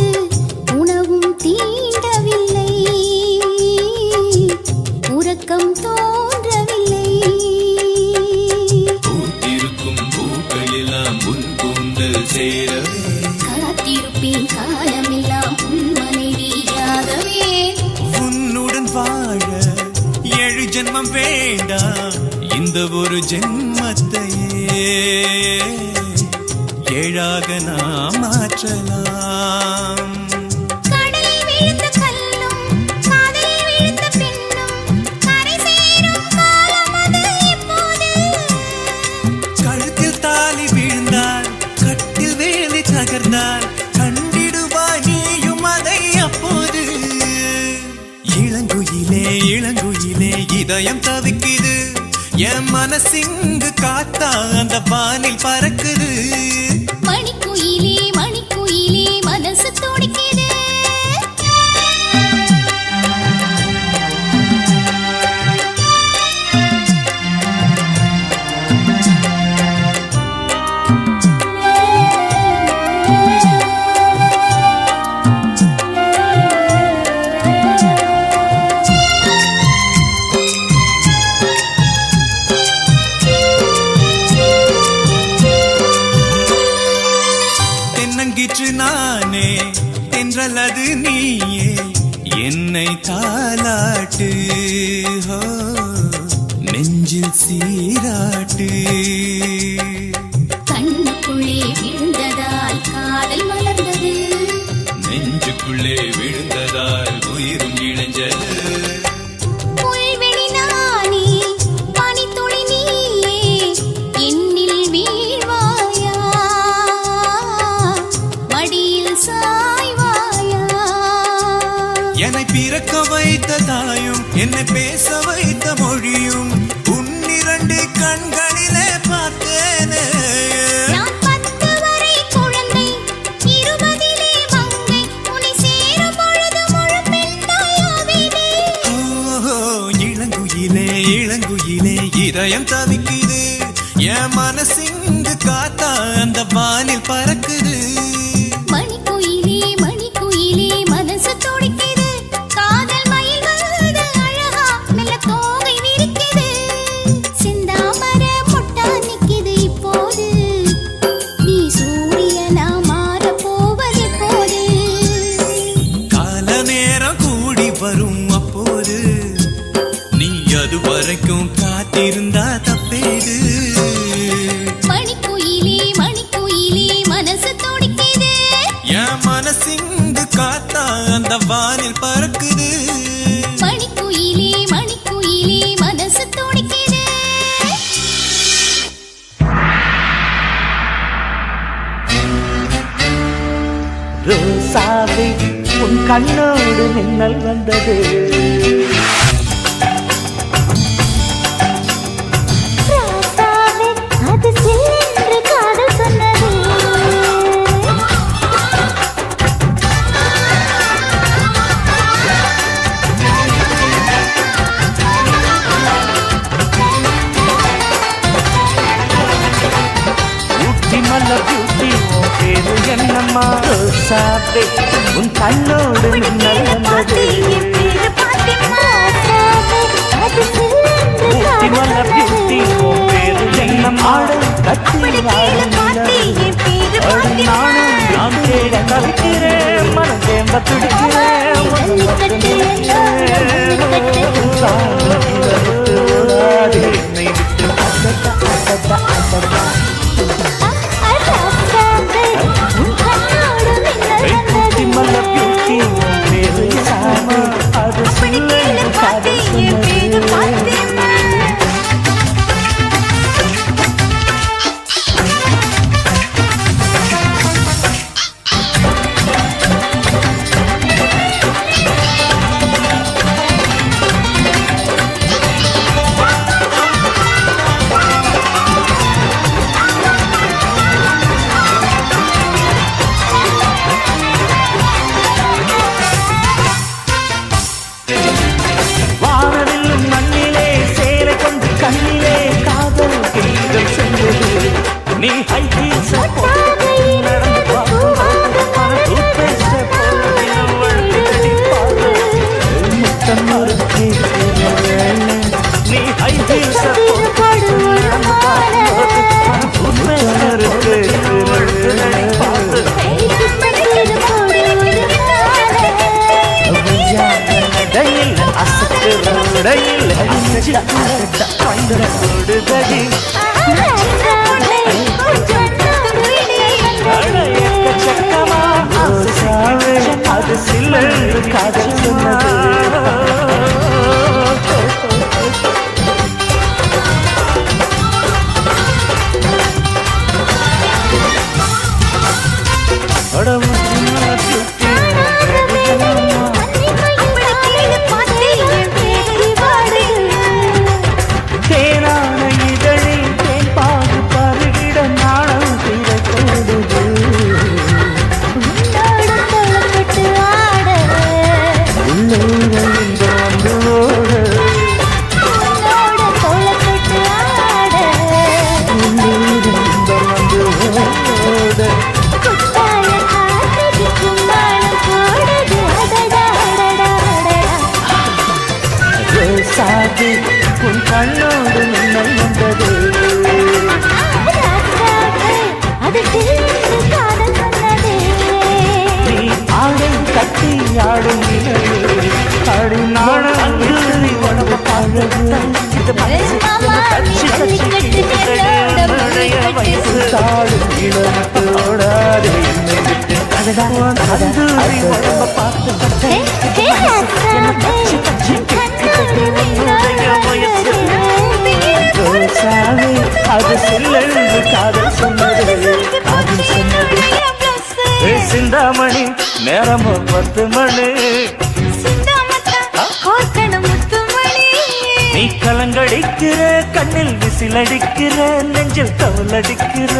உணவும் தீண்டவில்லை உறக்கம் தோன்றவில்லை பூத்திருக்கும் பூக்கள் எல்லாம் உன் கூந்தல் சேரவே காத்திருப்பேன் காலமெல்லாம் உன் மனைவியாகவே உன்னுடன் வாழ 7 ஜென்மம் வேண்டாம் இந்த ஒரு ஜென்மத்தையே 7ஆக நாம் மாற்றலாம் கடலில் விழுந்த கல்லும் காதலில் விழுந்த பெண்ணும் கரை சேரும் காலம் அது எப்போது கழுத்தில் தாலி வீழ்ந்தால் கட்டில் வேலி தகர்ந்தால் கண்டிடுவாய் நீயும் அதை அப்போது இளங்குயிலே இளங்குயிலே இதயம் தவிக்குது என் மனசிங்கு காத்தா அந்த வானில் பறக்குது மணிக்குயிலே மணிக்குயிலே மனசு துடிக்குது தென்னங்கிற்று நானே தென்றலது நீயே என்னை தாலாட்டு ஹோ நெஞ்சில் சீராட்டு கண்ணுக்குள்ளே விழுந்ததால் காதல் மலர்ந்தது நெஞ்சுக்குள்ளே விழுந்ததால் உயிரும் இழைஞ்சது புல்வெளி நானே பனித்துளி நீயே என்னில் வீழ்வாயா மடியில் சாய்வாயா என்னை பிறக்க வைத்த தாயும் என்னை பேச வைத்த மொழியும் உன்னிரண்டு கண்களிலே பார்த்தேனே நான் 10 வரை குழந்தை 20 மங்கை உன்னை சேரும் பொழுது முழு பெண்ணாயாவேனே ஓஹோ, இளங்குயிலே இளங்குயிலே இதயம் தவிக்குது என் மனசிங்கு காத்தா அந்த வானில் பறக்குது மணிக்குயிலே மனசு துடிக்குது காதல் மயில் வருது அழகா மெல்ல தோகை விரிக்குது சிந்தாமர முட்டா நிக்குது இப்போது நீ சூரியனா மாற போவது போது கால நேரம் கூடி வரும் அப்போது நீ அது வரைக்கும் காத்திருந்தா தப்பேது மணிக்குயிலே மனசு துடிக்குது என் மனசிங்கு காத்தா அந்த வானில் பறக்குது மணிக்குயிலே மனசு துடிக்குது ரோசாவே உன் கண்ணோடு மின்னல் வந்தது ராசாவே அது சில்லென்று காதல் சொன்னது ஊட்டி மல்ல பூட்டி உன் பேரு என்னம்மா ரோசாவே உன் கண்ணோடு மின்னல் வந்தது ஊட்டி மல்ல பூட்டி உன் பேரு என்னம்மா கட்டி ஆடும் நானும் நான் தேட தவிக்கிறேன் மனம் தேம்ப துடிக்கிறேன் என்னை விட்டு அசத்த அசத்த குட்டி மல்ல பியூட்டி உன் பேரு சாமி அது சில்லென்று காதல் சொன்னது வானவில்லும் மண்ணிலே சேலை கொண்டு கண்ணிலே காதல் கீதல் சென்றது நீ ஹை ஹீல்ஸ் போட்டு நடந்து பார்க்கும் டூத்பேஸ்ட் போல வழுக்கடி பாரு முத்தம் மறுத்து நீ ஹை ஹீல்ஸ் போட்டு நடந்து பார்க்கும் டூத்பேஸ்ட் மறுத்து வழுக்கடி பாரு நடையில் அசத்துற உடையில் அஞ்சு கொடுதடி எக்கச்சக்கமா ரோசாவே அது சில்லென்று காதல் சொன்னது தேனான இதழில் தேன்பாகு பருகிட நாணம் திரைக்கோடுது உள்ளூர இந்த வந்து ஓடு உள்ளூர இந்த வந்து ஓடு ரோசாவே உன் கண்ணோடு மின்னல் வந்தது நீ ஆடும் கட்டி ஆடும் நிலவு ஆடி நாடும் உணவு அழகு உன் தந்தூரி உடம்ப பார்த்து பட்டேன். என்ன தச்சு தச்சு கேட்குது உன்னுடைய வயசு. ரோசாவே அது சில்லெழுந்து காதல் சொன்னது காதல் சொன்னது. சிந்தாமணி நேரமோ 10 மணி. நீ கலங்கடிக்கிற கண்ணில் விசிலடிக்கிற நெஞ்சில் தவளடிக்கிற.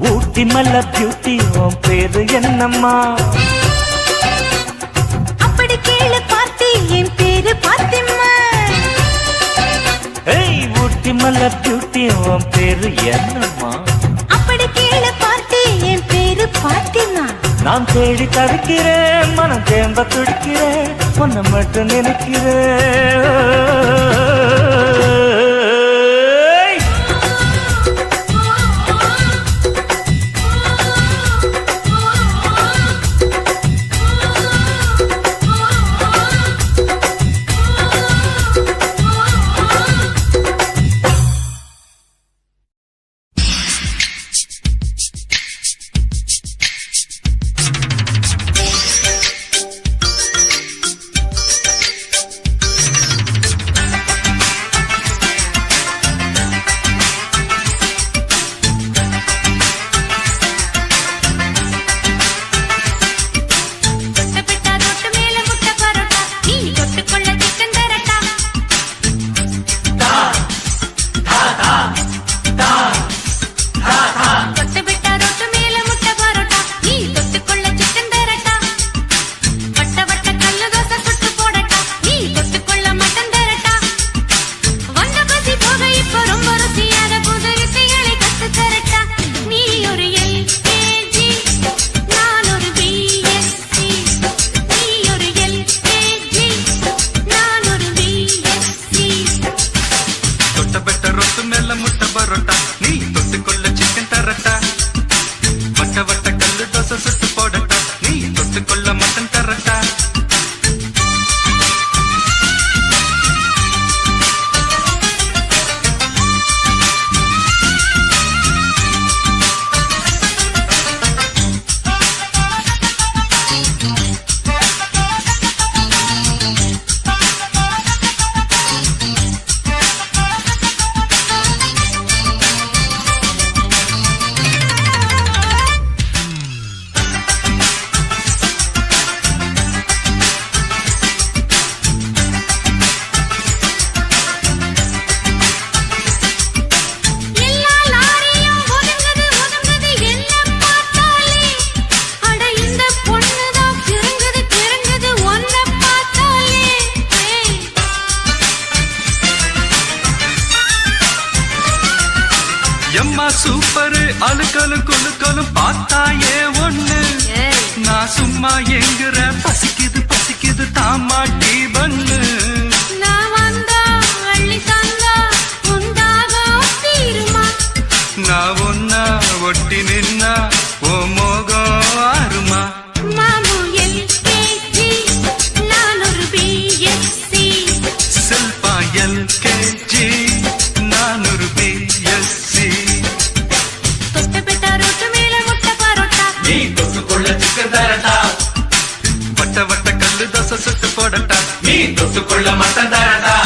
ஊட்டி மல்ல பியூட்டி உன் பேரு என்னம்மா? அப்படி கேளு பார்த்தி என் பேரு பாத்திமா. ஏய் ஊட்டி மல்ல பியூட்டி உன் பேரு என்னம்மா? அப்படி கேளு பார்த்தி என் பேரு பாத்திமா. நான் தேடி தவிக்கிறேன் மனம் தேம்ப துடிக்கிறேன் உன்னை மட்டும் நினைக்கிறேன். சூப்பரு அழுக்கலும் குழுக்கலும் பார்த்தாயே ஒண்ணு. நான் சும்மா எங்குற பசிக்குது பசிக்குது தாமாட்டி பண்ணு. நான் வந்தா அள்ளி தந்தா உண்டாகும் தீருமா. நான் ஒன்னா ஒட்டி நின்னா ஓ மோகம் ஆறுமா. மாமு LKG நான் ஒரு BSc. செல்பா LKG நான் ஒரு BSc. தொட்டபெட்டா ரோட்டு மேல முட்டை பரோட்டா. நீ தொட்டுக்கொள்ள சிக்கன் தரட்டா. வட்ட வட்ட கல்லு தோசை சுட்டு போடட்டா. நீ தொட்டுக்கொள்ள மட்டன் தரட்டா.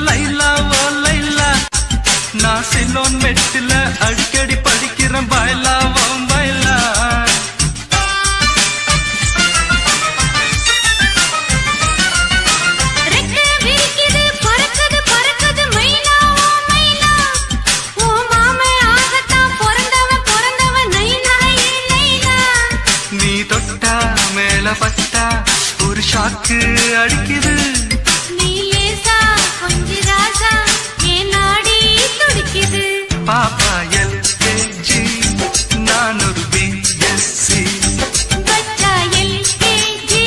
லைலா ஓ லைலா நான் சிலோன் மெட்டில அடிக்கடி படிக்கிறேன் பாய்லா ஓ பாய்லா. ரெக்க விரிக்குது பறக்குது பறக்குது மைனா ஓ மைனா. ஓ மாம சாக்கு அடிக்குது நீ லேசா கொஞ்ச ராசா என் நாடி துடிக்குது பாப்பா எல்கேஜி நான் ஒரு பிஎஸ்சி பச்சா எல்கேஜி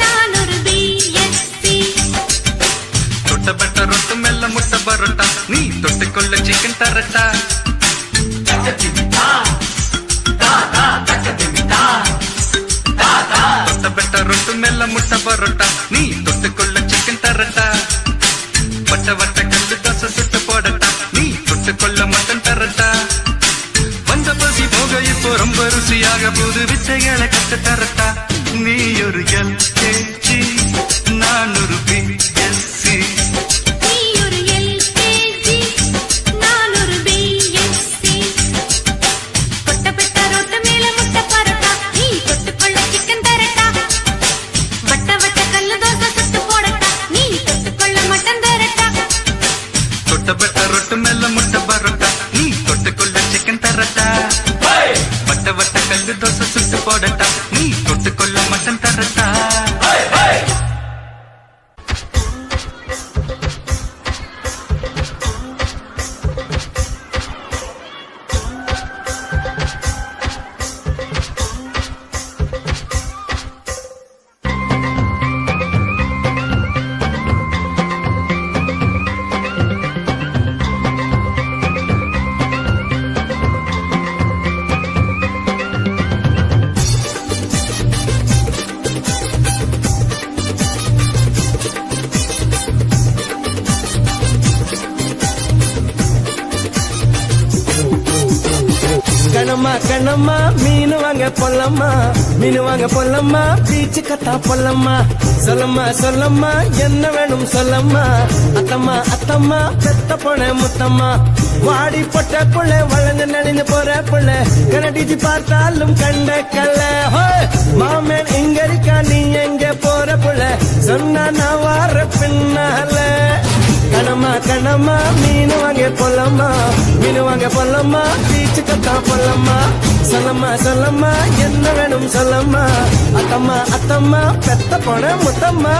நான் ஒரு பிஎஸ்சி தொட்டப்பட்ட ரொட்டு மெல்ல முட்டை பரோட்டா நீ தொட்டுக்கொள்ள சிக்கன் தரட்டா தொட்டப்பட்ட ரொட்டு மெல்ல முட்டை பரோட்டா நீ தொட்டுக்கொள்ள சிக்கன் தரட்டா வட்ட வட்ட கல்லு தோசை சுட்டு போடட்டா நீ தொட்டுக்கொள்ள மட்டன் தரட்டா வந்த பசி போக இப்போ ரொம்ப ருசியாக புது வித்தைகளை கத்து தரட்டா நீ ஒரு எல்கேஜி நான் ஒரு பிஎஸ்சி நீ ஒரு எல்கேஜி நான் ஒரு பிஎஸ்சி கொட்டப்பட்ட ரோட்டு மேல முட்டை பரோட்டா நீ தொட்டுக்கொள்ள சிக்கன் தரட்டா வட்ட வட்ட கல்லு தோசை சுட்டு போடட்டா நீ தொட்டுக்கொள்ள மட்டன் தரட்டா தொட்டப்பட்ட ரொட்டு மெல்ல முட்டை பரோட்டா நீ தொட்டுக்கொள்ள சிக்கன் தரட்டா வட்ட வட்ட கல்லு தோசை சுட்டு போடட்டா நீ தொட்டுக்கொள்ள மட்டன் தரட்டா கணமா கணமா மீனு வாங்க பொல்லம்மா மீனு வாங்க பொல்லம்மா பீச்சு கத்தா பொல்லம்மா சொல்லம்மா சொல்லம்மா என்ன வேணும் சொல்லம்மா அத்தம்மா அத்தம்மா பெத்த போன முத்தம்மா வாடி பொட்ட புள்ள வளர்ந்து நடிந்து போற புள்ள கனடிச்சு பார்த்தாலும் கண்ட கல்ல மாமன் இங்க இருக்கா நீ எங்க போற புள்ள சொன்னா நான் வார பின்னால கணமா கணமா மீனு வாங்க பொல்லம்மா மீனு வாங்க பொல்லம்மா பீச்சு கத்தா பொல்லம்மா சொல்லம்மா சொல்லம்மா என்ன வேணும் சொல்லம்மா அத்தம்மா அத்தம்மா பெத்த போன முத்தம்மா